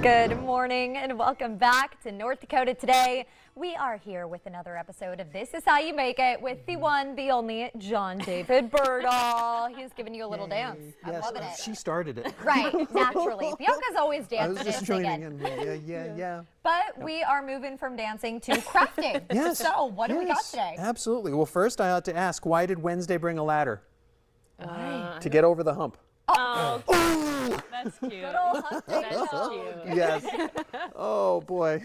Good morning and welcome back to North Dakota Today. We are here with another episode of This Is How You Make It with the one, the only John David Berdahl. He's giving you a little dance. I'm loving it. She started it. Right, naturally. Bianca's always I was dancing just and joining singing. in. Yeah. But we are moving from dancing to crafting. Yes. So what do we got today? Absolutely. Well, first I ought to ask, why did Wednesday bring a ladder? To get over the hump. Oh, that's cute. Good old hump day. That's cute. Yes. Oh, boy.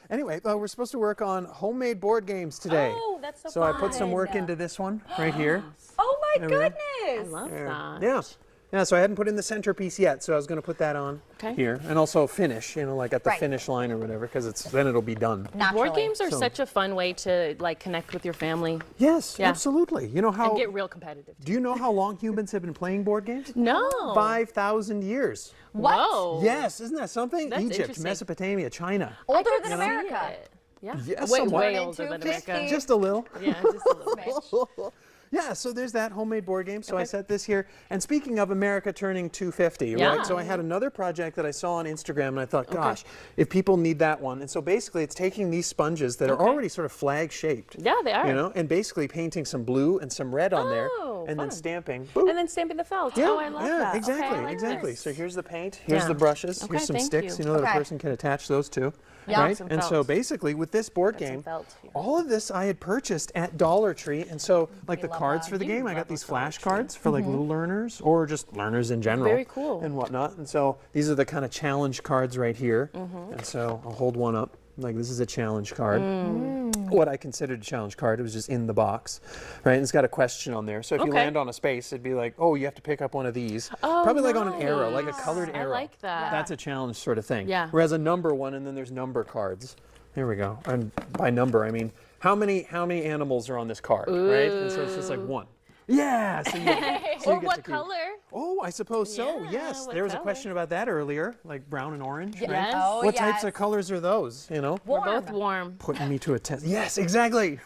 Anyway, we're supposed to work on homemade board games today. Oh, that's so So fun. I put some work into this one right here. Oh my There we go. goodness. I love There. that. Yeah, so I hadn't put in the centerpiece yet, so I was going to put that on here. And also finish, like at the finish line or whatever, because then it'll be done. Naturally. Board games are such a fun way to connect with your family. Yes, Yeah. absolutely. You know how... And get real competitive. Do you know how long humans have been playing board games? No. 5,000 years. What? Whoa. Yes, isn't that something? That's Egypt, interesting. Mesopotamia, China. Older than See America. it. Yeah. Yes, way, somewhat. way older than 250. America. Just a little. Yeah, just a little bit. Yeah, so there's that homemade board game. So I set this here. And speaking of America turning 250, Yeah. right? So I had another project that I saw on Instagram, and I thought, gosh, if people need that one. And so basically, it's taking these sponges that are already sort of flag shaped. Yeah, they are. And basically painting some blue and some red on there, and then fun. stamping. Boop. And then stamping the felt. Yeah, Oh, I love that. exactly, Okay, I like exactly. this. So here's the paint, here's Yeah. the brushes, Okay, here's some thank sticks, you. that a Okay. person can attach those to. Yeah. Right? Some And so felt. basically with this board Got some game, felt here. all of this I had purchased at Dollar Tree. And so like the love cards that. for the You game, I love got these those Dollar flashcards for like little learners or just learners in general. Very cool. And whatnot. And so these are the kind of challenge cards right here. And so I'll hold one up. Like this is a challenge card. What I considered a challenge card, it was just in the box, right? And it's got a question on there. So if you Okay. land on a space, it'd be like, oh, you have to pick up one of these. Oh, Probably like on an arrow, like a nice. colored I arrow. like that. That's a challenge sort of thing. Yeah. Whereas a number one, and then there's number cards. Here we go. And by number, I mean how many animals are on this card, right? And so it's just like one. Yeah. So you, so you Or get what to keep- color? Oh, I suppose so. Yeah, Yes. what There was a color? question about that earlier, like brown and orange. Right? Yes. Oh, What yes. types of colors are those? We're both warm. Putting me to a test. Yes, exactly.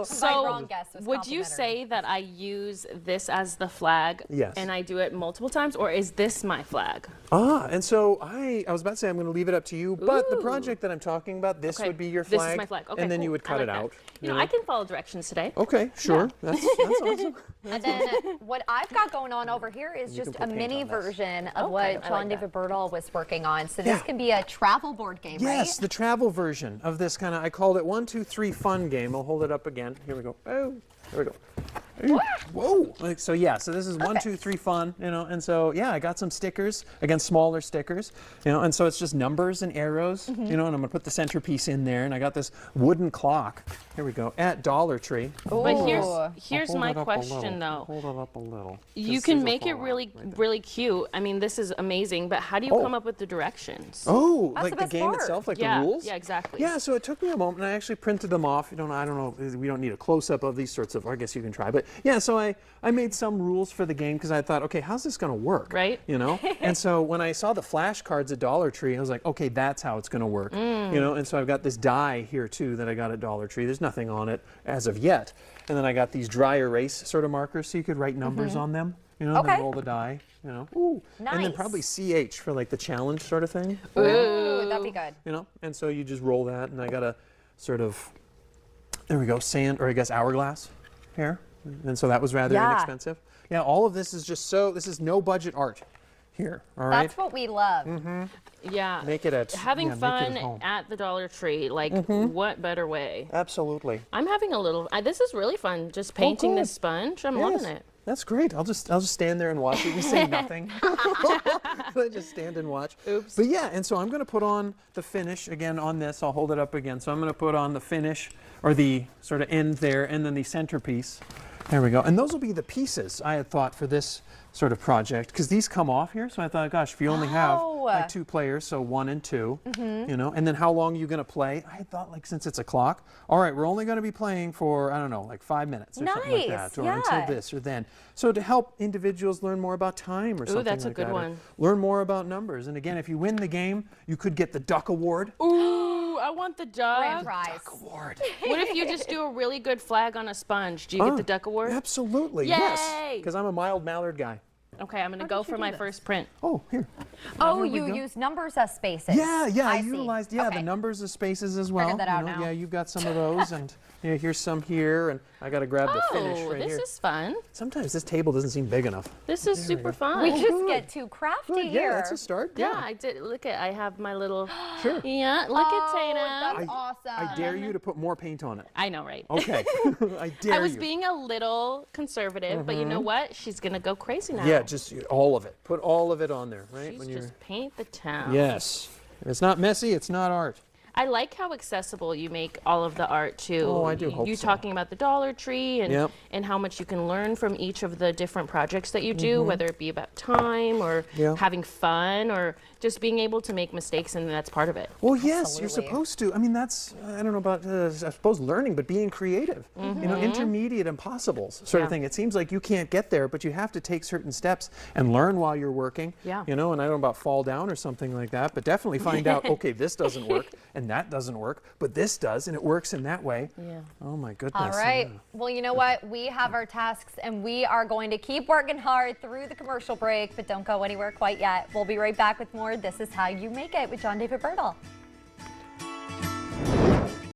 So, wrong guess was would you complimentary. say that I use this as the flag? Yes. And I do it multiple times, or is this my flag? And so I was about to say I'm going to leave it up to you, but the Ooh. project that I'm talking about, this Okay, would be your this flag. is my flag. Okay, and then cool. you would I cut like it that. out. You know, I can follow directions today. Okay, sure. That's awesome. And then what I've got going on over here is You just can a put paint mini on this. version of Okay, what I John like David that. Berdahl was working on. So this Yeah. can be a travel board game, Yes, right? the travel version of this kind of, I called it 1, 2, 3 fun game. I'll hold it up again. Here we go. Oh, there we go. Ooh, whoa. So yeah, so this is 1, 2, 3 fun, and so yeah, I got some stickers, again, smaller stickers, and so it's just numbers and arrows, and I'm gonna put the centerpiece in there, and I got this wooden clock. Here we go, at Dollar Tree. But Ooh. here's Hold my it up a question little. though. Hold it up a little. You Just can these will make it fall out really, right there. really cute. I mean, this is amazing, but how do you Oh. come up with the directions? Oh, That's like the the best game part. itself, like Yeah, the rules? yeah, exactly. Yeah, so it took me a moment, and I actually printed them off. I don't know, we don't need a close-up of these sorts of, I guess you can try. But yeah, so I made some rules for the game because I thought, okay, how's this going to work? Right. And so when I saw the flashcards at Dollar Tree, I was like, okay, that's how it's going to work. And so I've got this die here, too, that I got at Dollar Tree. There's nothing on it as of yet. And then I got these dry erase sort of markers so you could write numbers on them. And Okay. roll the die, Ooh. And then Nice. probably CH for like the challenge sort of thing. Ooh, that'd be good. And so you just roll that, and I got a sort of, there we go, sand, or I guess hourglass here. And so that was rather Yeah. inexpensive. Yeah, all of this is just this is no budget art here, all right? That's what we love. Yeah. Make it at Having yeah, make it fun at home. at the Dollar Tree, like what better way? Absolutely. I'm having a little. This is really fun. Just painting good. this sponge. I'm Yes. loving it. That's great. I'll just stand there and watch it. You say nothing. I just stand and watch. Oops. But yeah, and so I'm going to put on the finish again on this. I'll hold it up again. So I'm going to put on the finish, or the sort of end there, and then the centerpiece. There we go. And those will be the pieces I had thought for this sort of project, because these come off here. So I thought, gosh, if you only have Oh. like 2 players, so 1 and 2, and then how long are you going to play? I had thought, like, since it's a clock, all right, we're only going to be playing for, I don't know, like 5 minutes or something like Nice, that, or yeah. until this or then. So to help individuals learn more about time or something that's a like good that, or one. learn more about numbers. And again, if you win the game, you could get the Duck Award. Ooh, I want the Grand duck. prize. Duck Award. What if you just do a really good flag on a sponge? Do you get the duck award? Absolutely, yes. Yay! Because I'm a mild mallard guy. Okay, I'm gonna go for my first print. Oh, here. Oh, Here we you go. use numbers as spaces. Yeah, I I see. utilized the Okay. numbers of spaces as well. that out now. Yeah, you've got some of those, and here's some here, and I got to grab the finish Oh, right this here. is fun. Sometimes this table doesn't seem big enough. This is super fun. We just good. get too crafty Good, here. yeah, that's a start. yeah, I did. Look at, I have my little. Sure. Yeah, look at Tana. That's awesome. I dare you to put more paint on it. I know, right? Okay. I dare I was you. being a little conservative, but you know what? She's gonna go crazy now. Yeah, just all of it. Put all of it on there, right? She's just paint the town. Yes. If it's not messy, it's not art. I like how accessible you make all of the art too. Oh, I do hope You so. talking about the Dollar Tree and Yep. and how much you can learn from each of the different projects that you do, whether it be about time or Yeah. having fun or just being able to make mistakes, and that's part of it. Well, yes, you're Absolutely. supposed to. I mean, that's, I don't know about, I suppose, learning, but being creative. You know, intermediate impossibles sort Yeah. of thing. It seems like you can't get there, but you have to take certain steps and learn while you're working. Yeah. You know, and I don't know about fall down or something like that, but definitely find out, okay, this doesn't work and that doesn't work, but this does, and it works in that way. Yeah. Oh, my goodness. All right. yeah. Well, you know what? We have our tasks, and we are going to keep working hard through the commercial break, but don't go anywhere quite yet. We'll be right back with more This Is How You Make It with John David Berdahl.